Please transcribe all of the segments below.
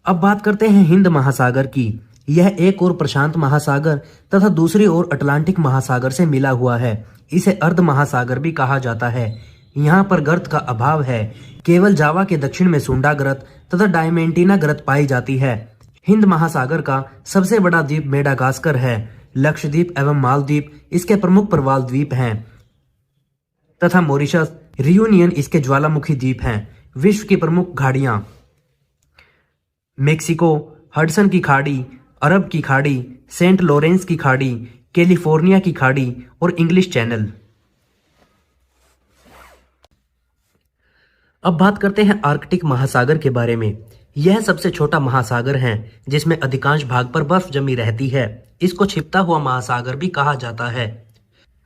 अब बात करते हैं हिंद महासागर की। यह एक ओर प्रशांत महासागर तथा दूसरी ओर अटलांटिक महासागर से मिला हुआ है। इसे अर्ध महासागर भी कहा जाता है। यहाँ पर गर्त का अभाव है। केवल जावा के दक्षिण में सुंडा गर्त तथा डायमेंटिना गर्त पाई जाती है। हिंद महासागर का सबसे बड़ा द्वीप मेडागास्कर है। लक्षद्वीप एवं मालदीव इसके प्रमुख प्रवाल द्वीप हैं तथा मॉरिशस, रियूनियन इसके ज्वालामुखी द्वीप हैं। विश्व की प्रमुख खाड़ियां मेक्सिको, हडसन की खाड़ी, अरब की खाड़ी, सेंट लॉरेंस की खाड़ी, कैलिफोर्निया की खाड़ी और इंग्लिश चैनल। अब बात करते हैं आर्कटिक महासागर के बारे में। यह सबसे छोटा महासागर है जिसमें अधिकांश भाग पर बर्फ जमी रहती है। इसको छिपता हुआ महासागर भी कहा जाता है।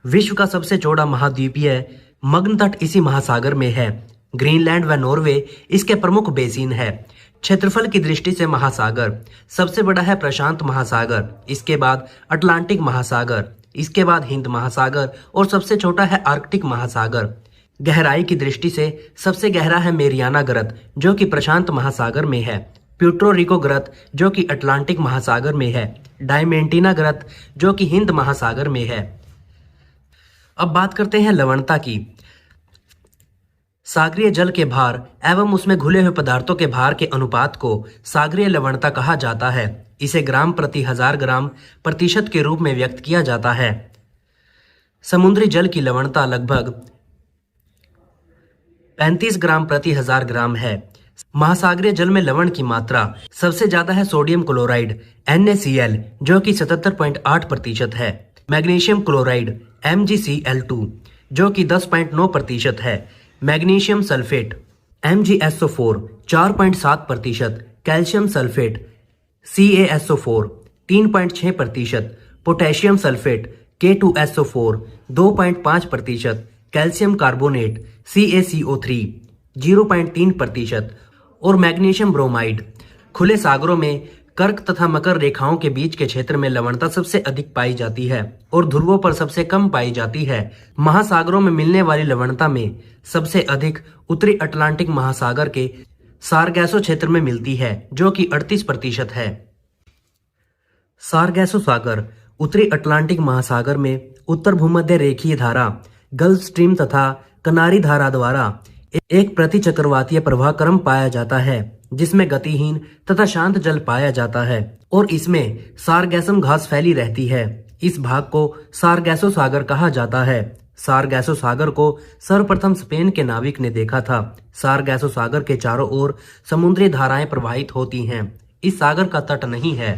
विश्व का सबसे चौड़ा महाद्वीपीय मग्न तट इसी महासागर में है। ग्रीनलैंड व नॉर्वे इसके प्रमुख बेसिन है। क्षेत्रफल की दृष्टि से महासागर सबसे बड़ा है प्रशांत महासागर, इसके बाद अटलांटिक महासागर, इसके बाद हिंद महासागर और सबसे छोटा है आर्कटिक महासागर। गहराई की दृष्टि से सबसे गहरा है मेरियाना गर्त जो कि प्रशांत महासागर में है। प्यूर्टो रिको गर्त जो कि अटलांटिक महासागर में है। डायमेंटिना गर्त जो कि हिंद महासागर में है। अब बात करते हैं लवणता की। सागरीय जल के भार एवं उसमें घुले हुए पदार्थों के भार के अनुपात को सागरीय लवणता कहा जाता है। इसे ग्राम प्रति 1000 ग्राम प्रतिशत के रूप में व्यक्त किया जाता है। समुद्री जल की लवणता लगभग 35 ग्राम प्रति 1000 ग्राम है। महासागरीय जल में लवण की मात्रा सबसे ज्यादा है सोडियम क्लोराइड NaCl जो कि 77.8% है। मैग्नीशियम क्लोराइड MgCl2 जो कि 10.9% है। Magnesium sulphate MgSO4 4.7%, calcium sulphate CaSO4 3.6%, potassium sulphate K2SO4 2.5%, calcium carbonate CaCO3 0.3% और मैग्नीशियम ब्रोमाइड। खुले सागरों में कर्क तथा मकर रेखाओं के बीच के क्षेत्र में लवणता सबसे अधिक पाई जाती है और ध्रुवों पर सबसे कम पाई जाती है। महासागरों में मिलने वाली लवणता में सबसे अधिक उत्तरी अटलांटिक महासागर के सारगैसो क्षेत्र में मिलती है जो कि 38% है। सारगैसो सागर उत्तरी अटलांटिक महासागर में उत्तर भूमध्य रेखीय धारा गल्फ स्ट्रीम तथा कनारी धारा द्वारा एक प्रतिचक्रवातीय प्रवाह क्रम पाया जाता है जिसमें गतिहीन तथा शांत जल पाया जाता है और इसमें सारगैसम घास फैली रहती है। इस भाग को सारगैसो सागर कहा जाता है। सारगैसो सागर को सर्वप्रथम स्पेन के नाविक ने देखा था। सारगैसो सागर के चारों ओर समुद्री धाराएं प्रवाहित होती हैं। इस सागर का तट नहीं है।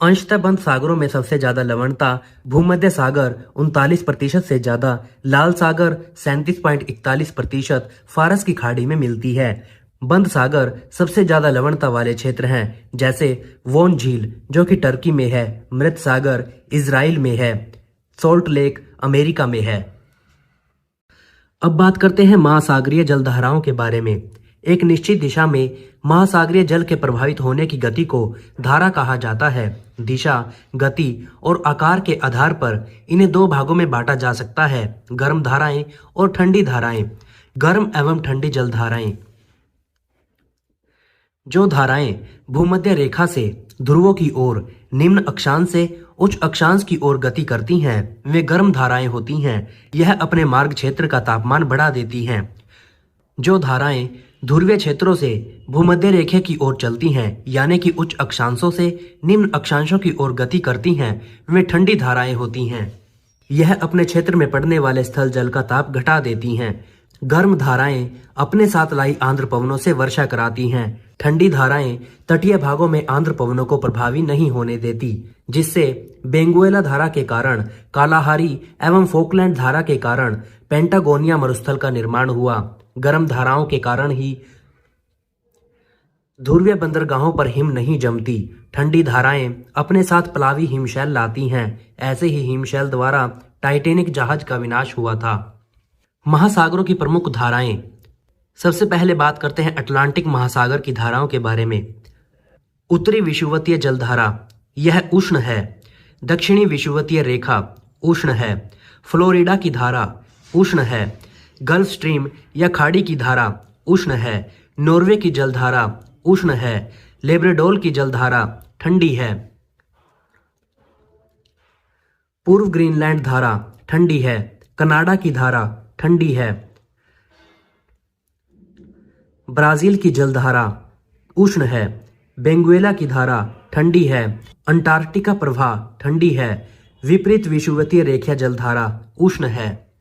अंशतः बंद सागरों में सबसे ज्यादा लवणता भूमध्य सागर 39% से ज्यादा, लाल सागर 37.41%, फारस की खाड़ी में मिलती है। बंद सागर सबसे ज्यादा लवणता वाले क्षेत्र हैं जैसे वोन झील जो कि टर्की में है, मृत सागर इजराइल में है, सोल्ट लेक अमेरिका में है। अब बात करते हैं महासागरीय जलधाराओं के बारे में। एक निश्चित दिशा में महासागरीय जल के प्रभावित होने की गति को धारा कहा जाता है। दिशा, गति और आकार के आधार पर इन्हें दो भागों में बांटा जा सकता है, गर्म धाराएं और ठंडी धाराएं। गर्म एवं ठंडी जलधाराएं। जो धाराएं भूमध्य रेखा से ध्रुवों की ओर निम्न अक्षांश से उच्च अक्षांश की ओर गति करती हैं वे गर्म धाराएं होती हैं। यह अपने मार्ग क्षेत्र का तापमान बढ़ा देती हैं। जो धाराएं ध्रुवीय क्षेत्रों से भूमध्य रेखा की ओर चलती हैं यानी कि उच्च अक्षांशों से निम्न अक्षांशों की ओर गति करती हैं वे ठंडी धाराएं होती हैं। यह अपने क्षेत्र में पड़ने वाले स्थल जल का ताप घटा देती हैं। गर्म धाराएं अपने साथ लाई आंध्र पवनों से वर्षा कराती हैं। ठंडी धाराएं तटीय भागों में आंध्र पवनों को प्रभावी नहीं होने देती जिससे बेंगुएला धारा के कारण, कालाहारी एवं फोकलैंड धारा के कारण पेंटागोनिया मरुस्थल का निर्माण हुआ। गर्म धाराओं के कारण ही ध्रुवीय बंदरगाहों पर हिम नहीं जमती। ठंडी धाराएं अपने साथ प्लावी हिमशैल लाती हैं। ऐसे ही हिमशैल द्वारा टाइटैनिक जहाज का विनाश हुआ था। महासागरों की प्रमुख धाराएं। सबसे पहले बात करते हैं अटलांटिक महासागर की धाराओं के बारे में। उत्तरी विषुवतीय जलधारा यह उष्ण है। दक्षिणी विषुवतीय रेखा उष्ण है। फ्लोरिडा की धारा उष्ण है। गल्फ स्ट्रीम या खाड़ी की धारा उष्ण है। नॉर्वे की जलधारा उष्ण है। लेब्राडोर की जलधारा ठंडी है। पूर्व ग्रीनलैंड धारा ठंडी है। कनाडा की धारा ठंडी है। ब्राजील की जलधारा उष्ण है। वेनेजुएला की धारा ठंडी है। अंटार्कटिका प्रवाह ठंडी है। विपरीत विषुवतीय रेखीय जलधारा उष्ण है।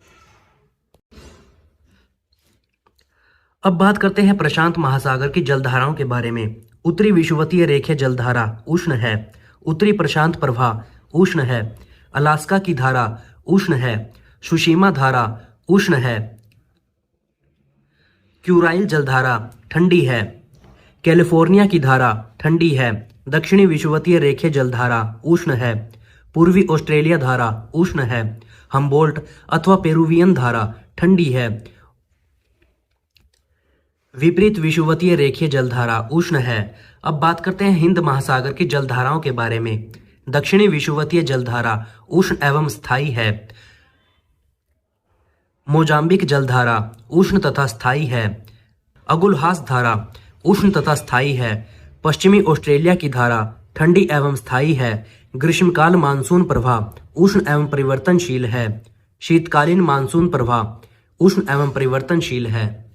अब बात करते हैं प्रशांत महासागर की जलधाराओं के बारे में। उत्तरी विषुवतीय रेखीय जलधारा उष्ण है। उत्तरी प्रशांत प्रवाह उष्ण है। अलास्का की धारा उष्ण है। सुशीमा धारा उष्ण है। क्यूराइल जलधारा ठंडी है। कैलिफोर्निया की धारा ठंडी है। दक्षिणी विषुवतीय रेखीय जलधारा उष्ण है। पूर्वी ऑस्ट्रेलिया धारा उष्ण है। हम्बोल्ट अथवा पेरुवियन धारा ठंडी है। विपरीत विषुवतीय रेखीय जलधारा उष्ण है। अब बात करते हैं हिंद महासागर की जलधाराओं के बारे में। दक्षिणी विषुवतीय जलधारा उष्ण एवं स्थायी है। मोजाम्बिक जलधारा उष्ण तथा स्थायी है। अगुलहास धारा उष्ण तथा स्थायी है। पश्चिमी ऑस्ट्रेलिया की धारा ठंडी एवं स्थायी है। ग्रीष्मकाल मानसून प्रवाह उष्ण एवं परिवर्तनशील है। शीतकालीन मानसून प्रवाह उष्ण एवं परिवर्तनशील है।